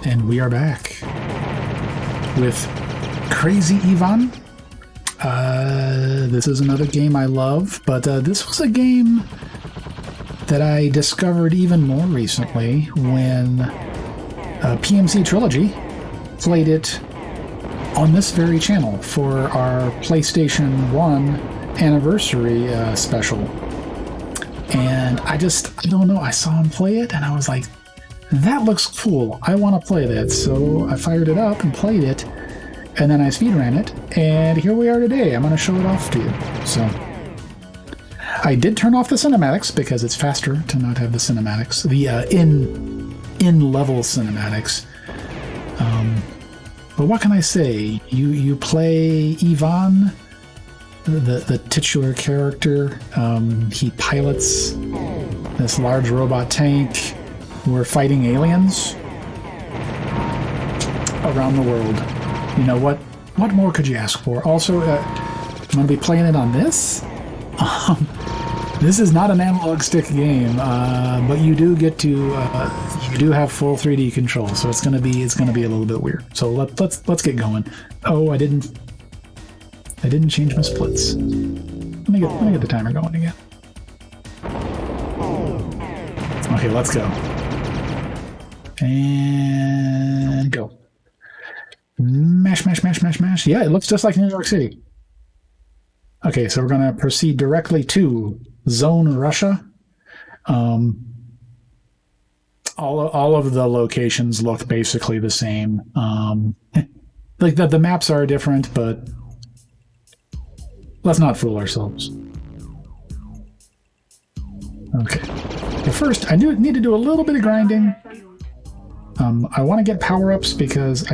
And we are back with Krazy Ivan. This is another game I love, but this was a game that I discovered even more recently when PMC Trilogy played it on this very channel for our PlayStation 1 anniversary special. And I don't know, I saw him play it and I was like, that looks cool. I want to play that. So I fired it up and played it, and then I speedran it, and here we are today. I'm going to show it off to you. So I did turn off the cinematics because it's faster to not have the cinematics, the in-level cinematics. But what can I say? You play Ivan, the titular character. He pilots this large robot tank. We're fighting aliens around the world. You know, what more could you ask for? Also, I'm going to be playing it on this. This is not an analog stick game, but you do get to you do have full 3D control, so it's going to be a little bit weird. So let's get going. Oh, I didn't change my splits. Let me get the timer going again. Okay, let's go. And go. Mash, mash, mash, mash, mash. Yeah, it looks just like New York City. Okay, so we're going to proceed directly to Zone Russia. All of the locations look basically the same. Like the maps are different, but let's not fool ourselves. Okay. But first, I need to do a little bit of grinding. I want to get power-ups because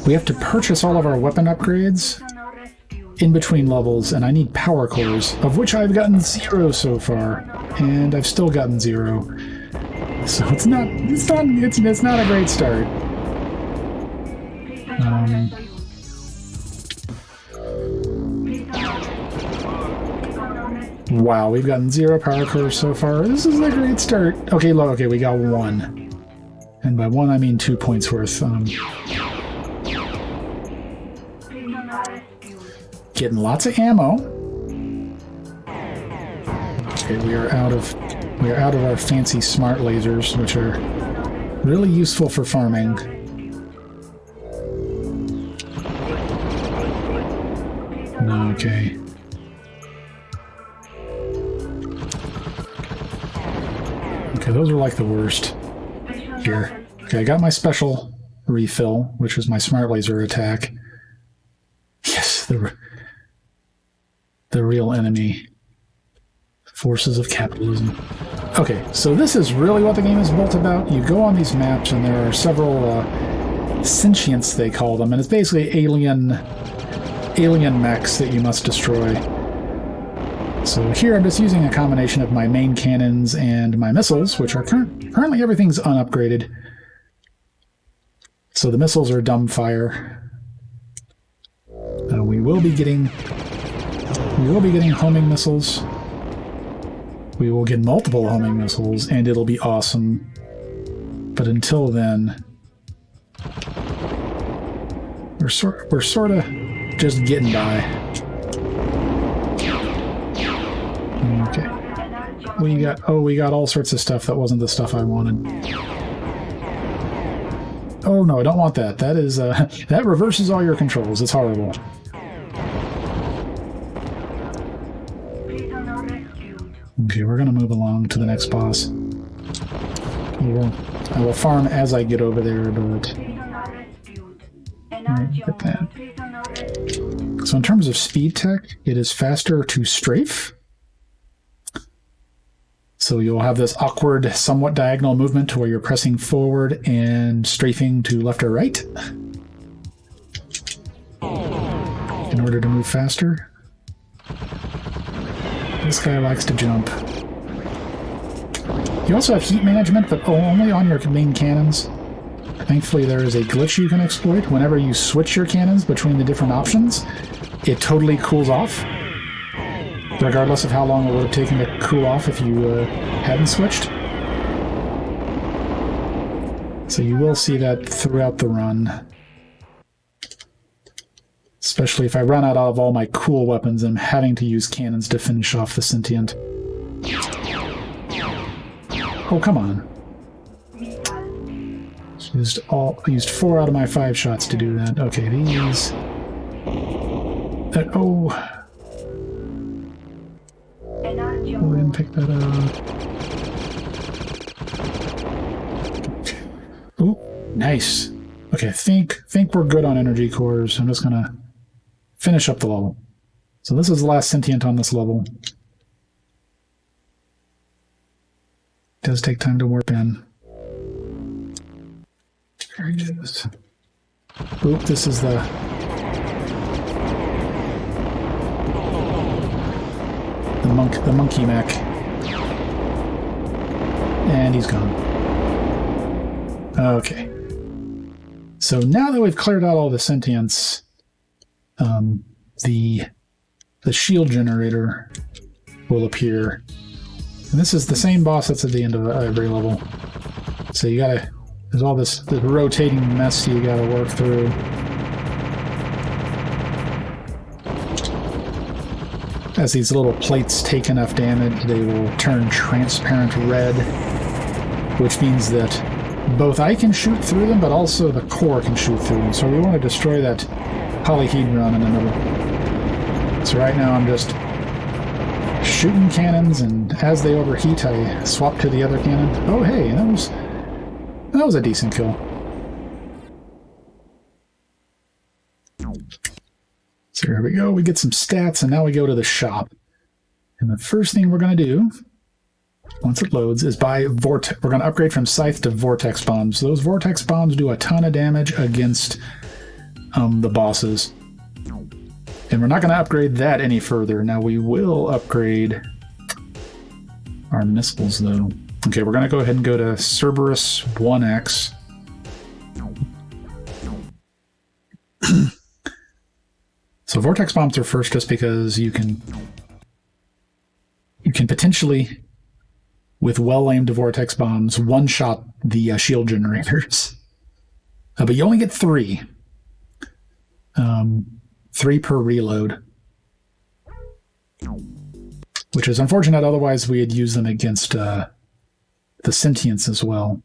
we have to purchase all of our weapon upgrades in between levels, and I need power cores, of which I've gotten 0 so far, and I've still gotten 0. So it's not a great start. Wow, we've gotten 0 power cores so far. This is a great start. Okay, we got 1. And by 1, I mean 2 points worth. Getting lots of ammo. Okay, we are out of our fancy smart lasers, which are really useful for farming. Okay. Okay, those are like the worst here. Okay, I got my special refill, which is my smart laser attack. Yes, the real enemy. Forces of capitalism. Okay, so this is really what the game is built about. You go on these maps, and there are several sentients, they call them, and it's basically alien mechs that you must destroy. So here I'm just using a combination of my main cannons and my missiles, which are currently everything's unupgraded. So the missiles are dumbfire. We will be getting homing missiles. We will get multiple homing missiles, and it'll be awesome. But until then, we're sort of just getting by. Okay. We got all sorts of stuff that wasn't the stuff I wanted. Oh no, I don't want that. That is that reverses all your controls. It's horrible. Okay, we're gonna move along to the next boss. I will farm as I get over there, but get that. So in terms of speed tech, it is faster to strafe. So you'll have this awkward, somewhat diagonal movement where you're pressing forward and strafing to left or right in order to move faster. This guy likes to jump. You also have heat management, but only on your main cannons. Thankfully, there is a glitch you can exploit. Whenever you switch your cannons between the different options, it totally cools off, regardless of how long it would have taken to cool off if you hadn't switched. So you will see that throughout the run. Especially if I run out of all my cool weapons, I'm having to use cannons to finish off the sentient. Oh, come on. Used 4 out of my 5 shots to do that. Okay, these... oh, I didn't pick that up. Ooh, nice. Okay, think we're good on energy cores. I'm just gonna finish up the level. So this is the last sentient on this level. It does take time to warp in. There it is. Oop, this is the monkey mech. And he's gone. Okay. So now that we've cleared out all the sentients, the shield generator will appear. And this is the same boss that's at the end of every level. So you gotta... There's all this rotating mess you gotta work through. As these little plates take enough damage, they will turn transparent red, which means that both I can shoot through them, but also the core can shoot through them. So we want to destroy that polyhedron in the middle. So right now I'm just shooting cannons, and as they overheat, I swap to the other cannon. Oh, hey, that was a decent kill. So here we go, we get some stats, and now we go to the shop. And the first thing we're going to do, once it loads, is buy Vortex. We're going to upgrade from Scythe to Vortex Bombs. Those Vortex Bombs do a ton of damage against the bosses. And we're not going to upgrade that any further. Now we will upgrade our missiles, though. Okay, we're going to go ahead and go to Cerberus 1X. So Vortex Bombs are first just because you can potentially, with well-aimed Vortex Bombs, one-shot the shield generators. But you only get 3. 3 per reload. Which is unfortunate, otherwise we had used them against the sentients as well.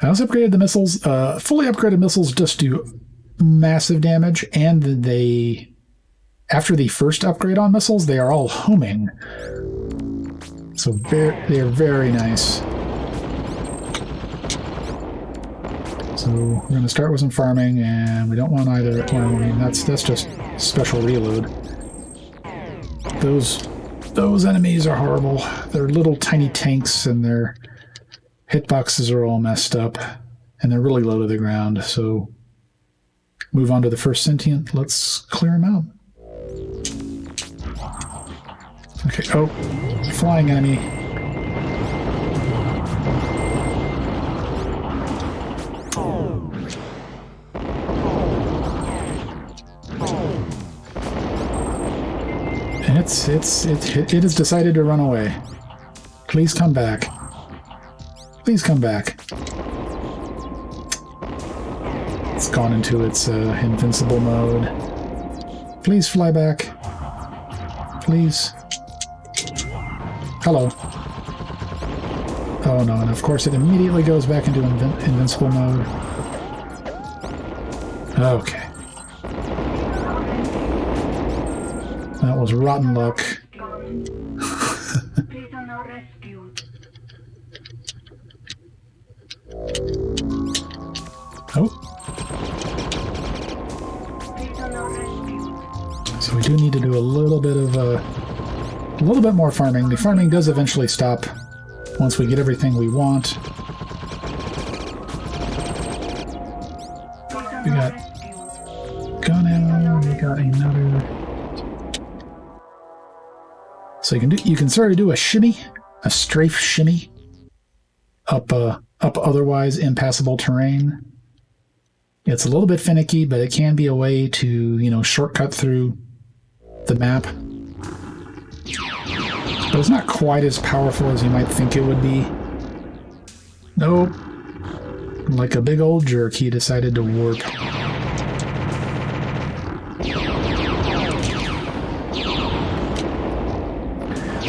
I also upgraded the missiles. Fully upgraded missiles just do massive damage, and they, after the first upgrade on missiles, they are all homing. So they are very nice. So we're going to start with some farming, and we don't want either. Well, I mean, that's just special reload. Those enemies are horrible. They're little tiny tanks, and their hitboxes are all messed up, and they're really low to the ground. So move on to the first sentient. Let's clear him out. Okay. Oh, flying enemy. And it has decided to run away. Please come back. Please come back. It's gone into its invincible mode. Please fly back. Please. Hello. Oh no, and of course it immediately goes back into invincible mode. Okay. That was rotten luck. Oh. So we do need to do a little bit more farming. The farming does eventually stop once we get everything we want. We got gun ammo, we got another. So you can sort of do a shimmy, a strafe shimmy up otherwise impassable terrain. It's a little bit finicky, but it can be a way to, shortcut through the map. But it's not quite as powerful as you might think it would be. Nope. like a big old jerk, he decided to warp.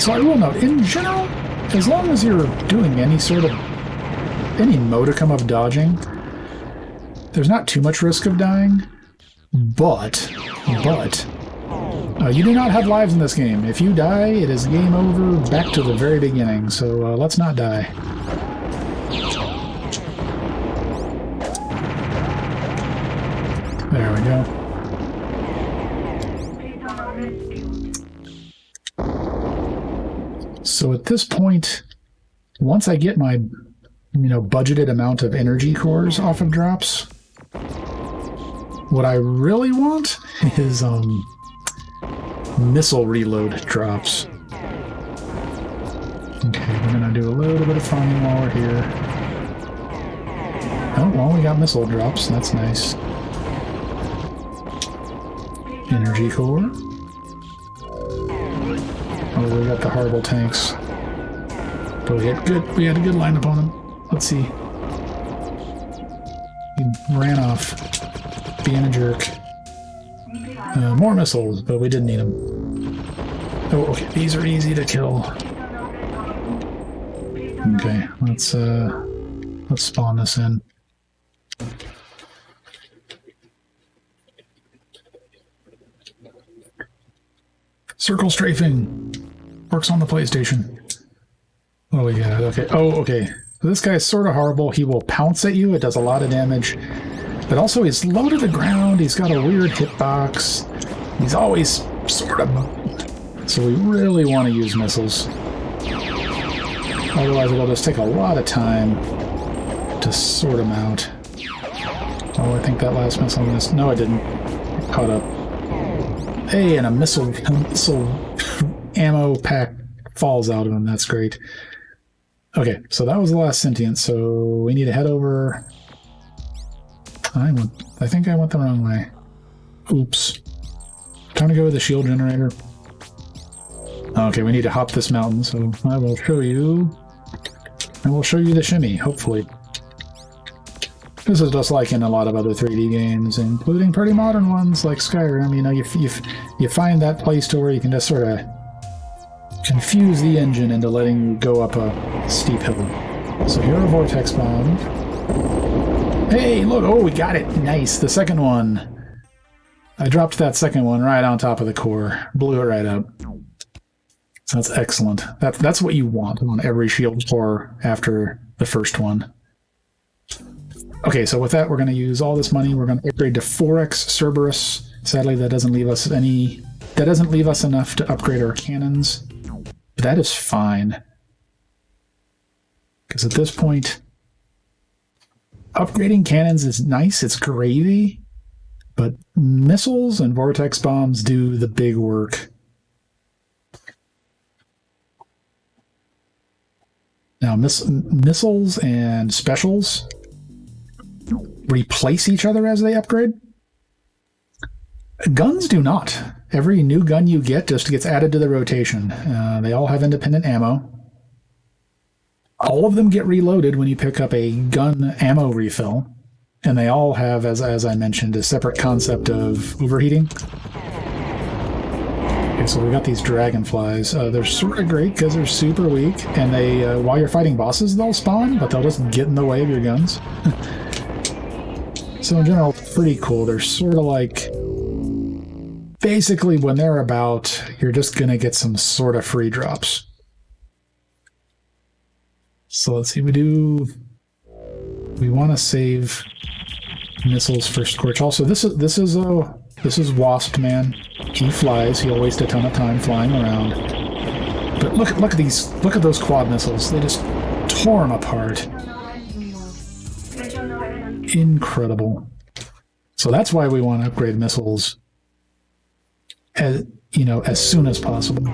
So I will note, in general, as long as you're doing any modicum of dodging, there's not too much risk of dying, but you do not have lives in this game. If you die, it is game over, back to the very beginning, so let's not die. There we go. So at this point, once I get my, budgeted amount of energy cores off of drops, what I really want is, missile reload drops. Okay, we're gonna do a little bit of farming while we're here. Oh, well, we got missile drops. That's nice. Energy core. Oh, we got the horrible tanks. But we had a good lineup on them. Let's see. He ran off, being a jerk. More missiles, but we didn't need them. Oh, okay. These are easy to kill. Okay, let's spawn this in. Circle strafing works on the PlayStation. Oh yeah, okay. Oh, okay. So this guy is sort of horrible. He will pounce at you. It does a lot of damage. But also he's low to the ground. He's got a weird hitbox. He's always sort of... So we really want to use missiles. Otherwise it'll just take a lot of time to sort him out. Oh, I think that last missile missed. No, it didn't. It caught up. Hey, and a missile ammo pack falls out of him. That's great. Okay, so that was the last sentient, so we need to head over... I think I went the wrong way. Oops. Time to go with the shield generator. Okay, we need to hop this mountain, so I will show you the shimmy, hopefully. This is just like in a lot of other 3D games, including pretty modern ones like Skyrim. You find that place to where you can just sort of confuse the engine into letting you go up a steep hill. So here are vortex bombs. Hey, look! Oh, we got it! Nice! The second one. I dropped that second one right on top of the core. Blew it right up. So that's excellent. That's what you want on every shield core after the first one. Okay, so with that, we're going to use all this money. We're going to upgrade to 4x Cerberus. Sadly, that doesn't leave us enough to upgrade our cannons. But that is fine. Because at this point, upgrading cannons is nice, it's gravy, but missiles and vortex bombs do the big work. Now, missiles and specials replace each other as they upgrade. Guns do not. Every new gun you get just gets added to the rotation. They all have independent ammo. All of them get reloaded when you pick up a gun ammo refill. And they all have, as I mentioned, a separate concept of overheating. Okay, so we got these dragonflies. They're sort of great because they're super weak. And they, while you're fighting bosses, they'll spawn, but they'll just get in the way of your guns. So in general, pretty cool. They're sort of like... Basically, when they're about, you're just going to get some sort of free drops. So let's see, we want to save missiles for Scorch. Also, this is Wasp Man. He flies. He'll waste a ton of time flying around. But look at these. Look at those quad missiles. They just tore them apart. Incredible. So that's why we want to upgrade missiles as soon as possible.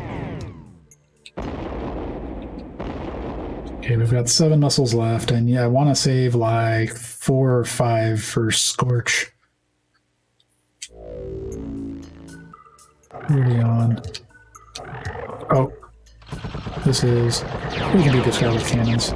Okay, we've got 7 missiles left, and yeah, I want to save like 4 or 5 for Scorch. Early on. Oh, we can do this guy with cannons.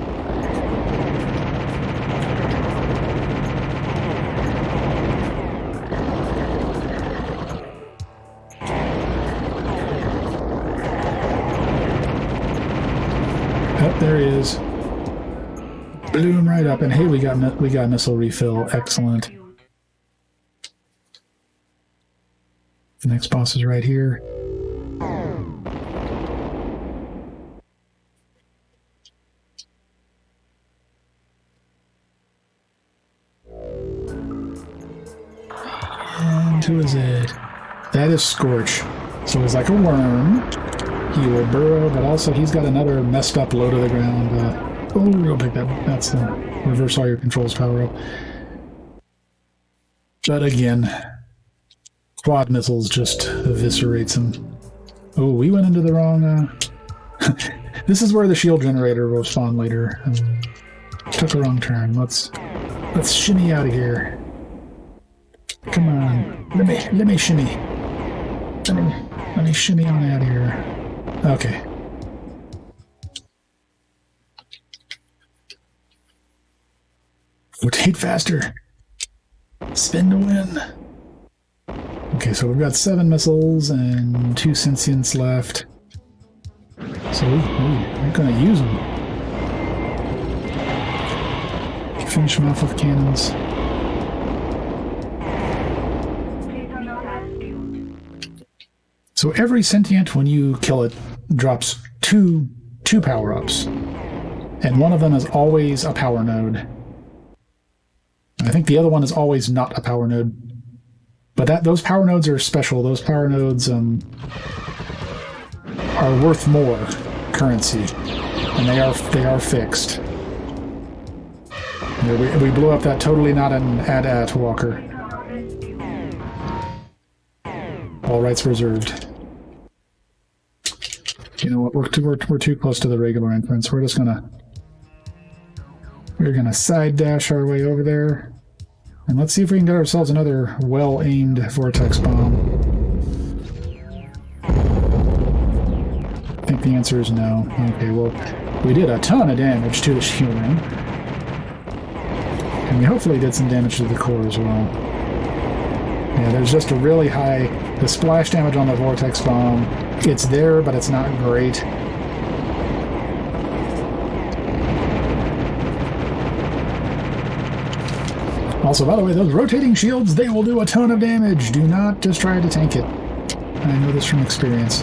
Blew him right up, and hey, we got missile refill. Excellent. The next boss is right here. And who is it? That is Scorch. So he's like a worm. He will burrow, but also he's got another messed up low to the ground. Oh, real big. That's the reverse all your controls power up. But again, quad missiles just eviscerates him. Oh, we went into the wrong... This is where the shield generator will spawn later. Took a wrong turn. Let's shimmy out of here. Come on. Let me shimmy. Let me shimmy on out of here. Okay. Rotate faster. Spin to win. Okay, so we've got 7 missiles and 2 sentients left. So we're going to use them. Finish them off with cannons. So every sentient, when you kill it, drops two power-ups. And one of them is always a power node. I think the other one is always not a power node. But those power nodes are special. Those power nodes are worth more currency. And they are fixed. We blew up that totally not an AT-AT walker. All rights reserved. You know what? We're too close to the regular entrance. We're gonna side dash our way over there, and let's see if we can get ourselves another well-aimed vortex bomb. I think the answer is no. Okay, well, we did a ton of damage to the shield ring, and we hopefully did some damage to the core as well. Yeah, there's just a really high... The splash damage on the vortex bomb, it's there, but it's not great. Also, by the way, those rotating shields, they will do a ton of damage. Do not just try to tank it. I know this from experience.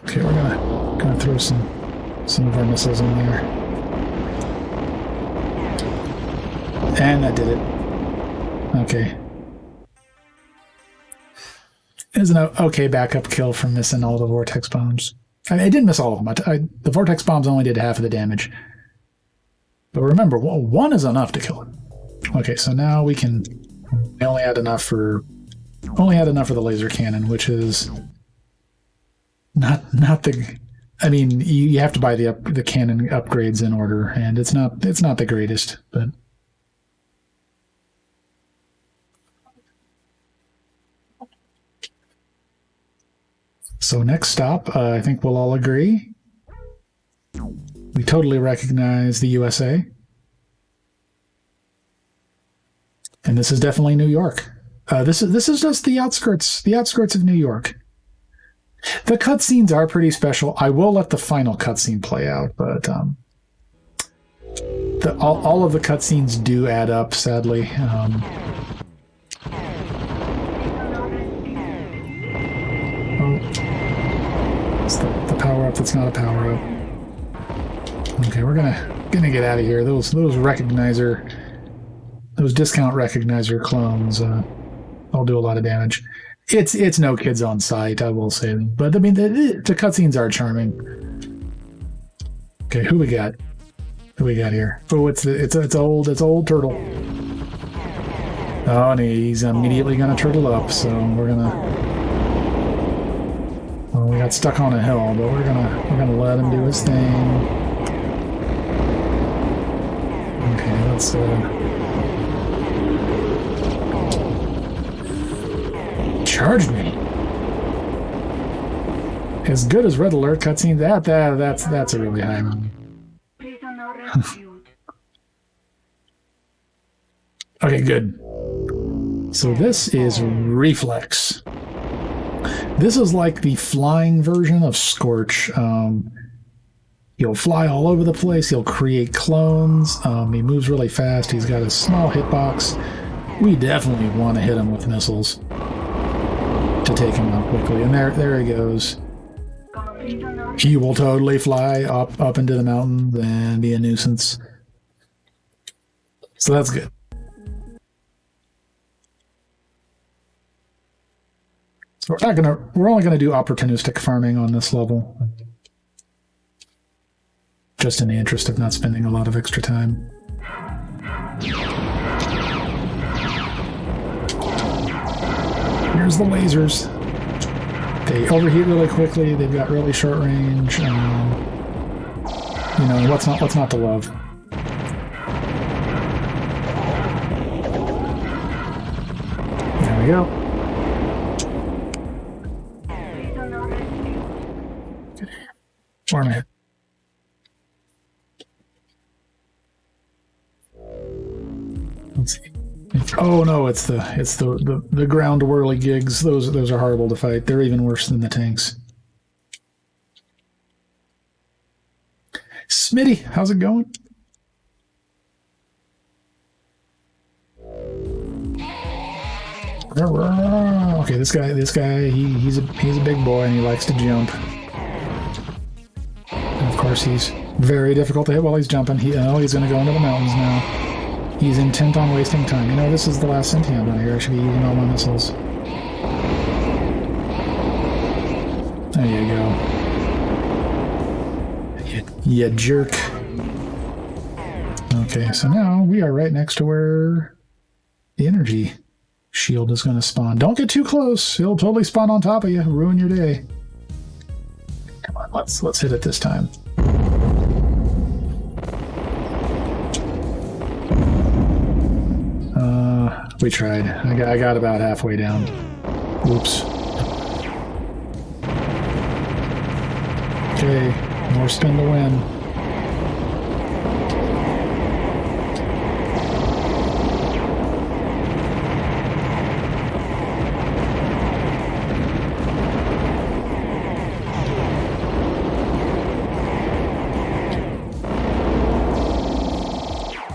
Okay, we're gonna throw some of our missiles in there. And that did it. Okay. It was an okay backup kill from missing all the vortex bombs. I didn't miss all of them. The vortex bombs only did half of the damage. But remember, one is enough to kill it. Okay, so now we only had enough for the laser cannon, which is not the... I mean, you have to buy the cannon upgrades in order, and it's not the greatest, but... So next stop, I think we'll all agree. We totally recognize the USA. And this is definitely New York. This is just the outskirts of New York. The cutscenes are pretty special. I will let the final cutscene play out, but all of the cutscenes do add up, sadly. It's the power-up that's not a power-up. Okay, we're gonna get out of here. Those discount recognizer clones all do a lot of damage. It's no kids on site, I will say, but I mean the cutscenes are charming. Okay, who we got? Who we got here? Oh, it's old turtle. Oh, and he's immediately gonna turtle up, so we're gonna. Well, we got stuck on a hill, but we're gonna let him do his thing. Okay, let's charged me. As good as Red Alert cutscene, that's a really high one. Okay, good. So this is Reflex. This is like the flying version of Scorch. He'll fly all over the place. He'll create clones. He moves really fast. He's got a small hitbox. We definitely want to hit him with missiles to take him out quickly. And there he goes. He will totally fly up into the mountains and be a nuisance. So that's good. So we're only gonna do opportunistic farming on this level, just in the interest of not spending a lot of extra time. Here's the lasers. They overheat really quickly. They've got really short range. You know, what's not to love? There we go. Where am I? Let's see. Oh no, it's the ground whirly gigs. Those are horrible to fight. They're even worse than the tanks. Smitty, how's it going? Okay, this guy, he's a big boy and he likes to jump. And of course, he's very difficult to hit while he's jumping. He's going to go into the mountains now. He's intent on wasting time. You know, this is the last sentient on here. I should be using all my missiles. There you go. You jerk. Okay, so now we are right next to where the energy shield is going to spawn. Don't get too close. He'll totally spawn on top of you. Ruin your day. Come on, let's hit it this time. We tried. I got about halfway down. Oops. Okay, more spin to win.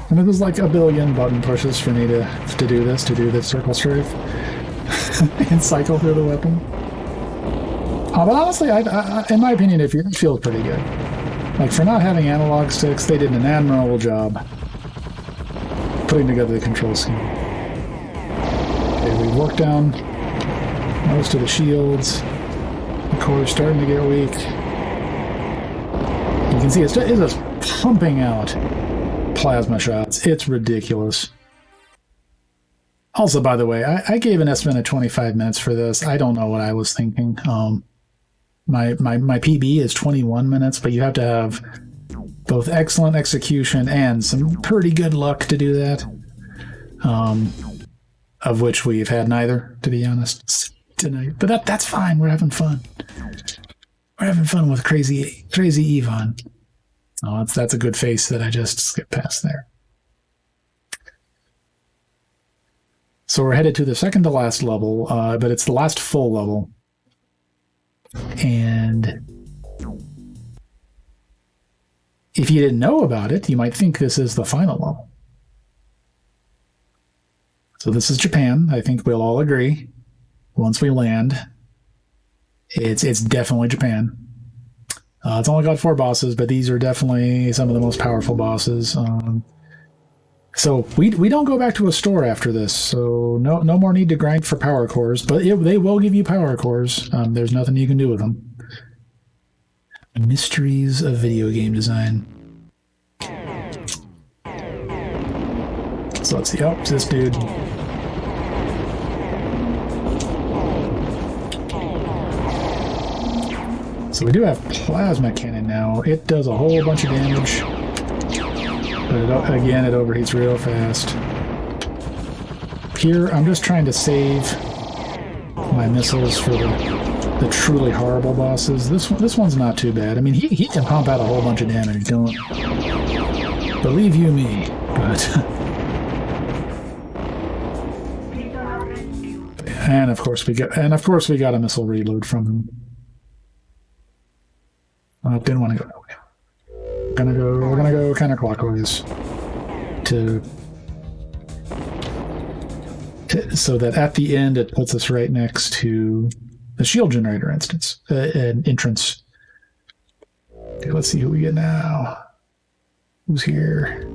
And it was like a billion button pushes for me to do this circle strafe and cycle through the weapon. But honestly, in my opinion, it feels pretty good. Like, for not having analog sticks, they did an admirable job putting together the control scheme. Okay, we've worked down most of the shields. The core is starting to get weak. You can see it's just pumping out plasma shots. It's ridiculous. Also, by the way, I gave an estimate of 25 minutes for this. I don't know what I was thinking. My PB is 21 minutes, but you have to have both excellent execution and some pretty good luck to do that. Of which we've had neither, to be honest, tonight. But that's fine. We're having fun. We're having fun with Krazy Yvonne. Oh, that's a good face that I just skipped past there. So we're headed to the second to last level, but it's the last full level. And if you didn't know about it, you might think this is the final level. So this is Japan. I think we'll all agree. Once we land, it's definitely Japan. It's only got 4 bosses, but these are definitely some of the most powerful bosses. So we don't go back to a store after this, so no more need to grind for power cores, but they will give you power cores. There's nothing you can do with them. Mysteries of video game design. So let's see. Oh, it's this dude. So we do have plasma cannon now. It does a whole bunch of damage. But again, it overheats real fast. Here, I'm just trying to save my missiles for the truly horrible bosses. This one's not too bad. I mean, he can pump out a whole bunch of damage. Don't believe you me, but and of course we got a missile reload from him. I didn't want to go that way. We're gonna go counterclockwise so that at the end it puts us right next to the shield generator an entrance. Okay, let's see who we get now. Who's here?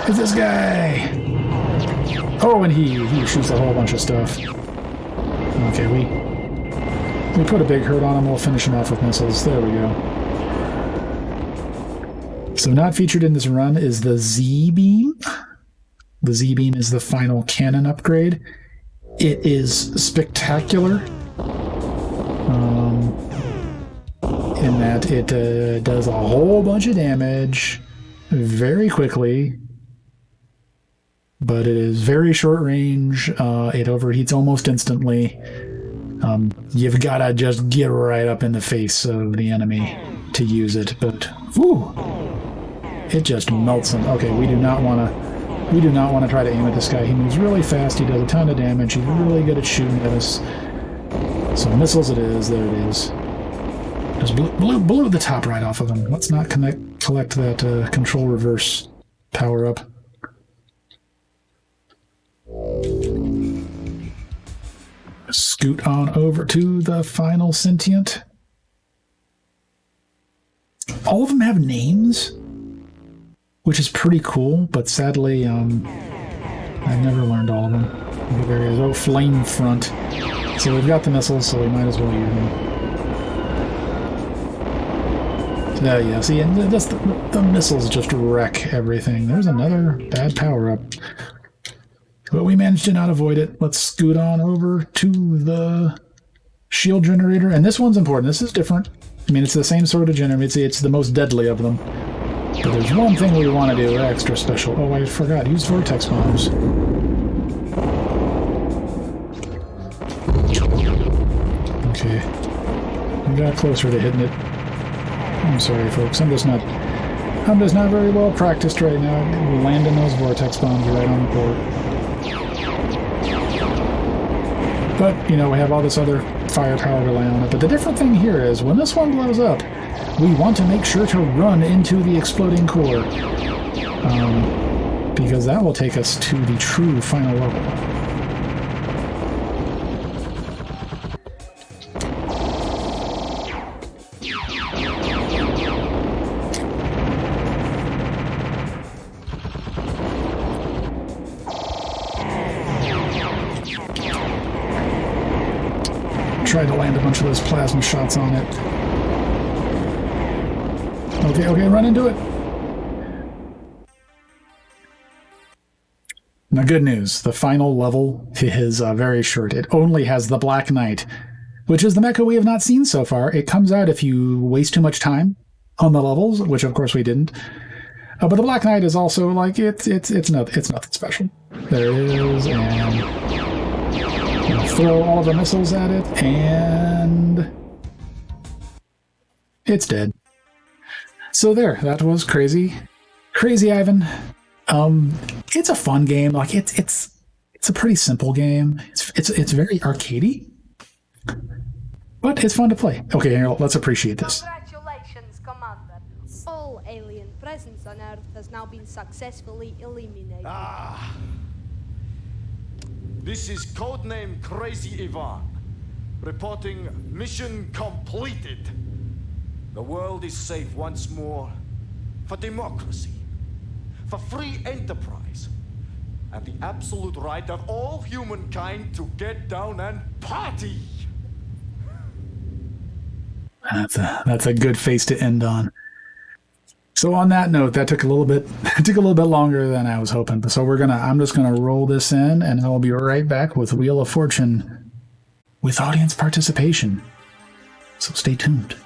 It's this guy. Oh, and he shoots a whole bunch of stuff. Okay, we put a big hurt on him. We'll finish him off with missiles. There we go. So not featured in this run is the Z-beam. The Z-beam is the final cannon upgrade. It is spectacular in that it does a whole bunch of damage very quickly, but it is very short range. It overheats almost instantly. You've got to just get right up in the face of the enemy to use it, but whew, it just melts them. Okay, we do not want to try to aim at this guy. He moves really fast. He does a ton of damage. He's really good at shooting at us. So missiles it is. There it is. Just blew the top right off of him. Let's not collect that control reverse power up. Scoot on over to the final sentient. All of them have names, which is pretty cool, but sadly, I've never learned all of them. Okay, there he is. Oh, flame front. So we've got the missiles, so we might as well use them. Yeah, see, and the missiles just wreck everything. There's another bad power-up. But we managed to not avoid it. Let's scoot on over to the shield generator. And this one's important. This is different. I mean, it's the same sort of generator. It's the most deadly of them. But there's one thing we want to do extra special. Oh, I forgot. Use vortex bombs. Okay. We got closer to hitting it. I'm sorry, folks. I'm just not very well practiced right now. Landing those vortex bombs right on the port. But, you know, we have all this other firepower to rely on it. But the different thing here is, when this one blows up, we want to make sure to run into the exploding core. Because that will take us to the true final level. Tried to land a bunch of those plasma shots on it. Okay, run into it. Now, good news. The final level is very short. It only has the Black Knight, which is the mecha we have not seen so far. It comes out if you waste too much time on the levels, which of course we didn't. But the Black Knight is also like it's nothing special. There it is, and throw all of our missiles at it, and it's dead. So there, that was Krazy Ivan. It's a fun game. Like it's a pretty simple game. It's very arcadey, but it's fun to play. Okay, here, let's appreciate this. Congratulations, Commander. All alien presence on Earth has now been successfully eliminated. This is codename Krazy Ivan, reporting mission completed. The world is safe once more for democracy, for free enterprise, and the absolute right of all humankind to get down and party. That's a good face to end on. So on that note, that took a little bit longer than I was hoping. So I'm just gonna roll this in, and I'll be right back with Wheel of Fortune with audience participation. So stay tuned.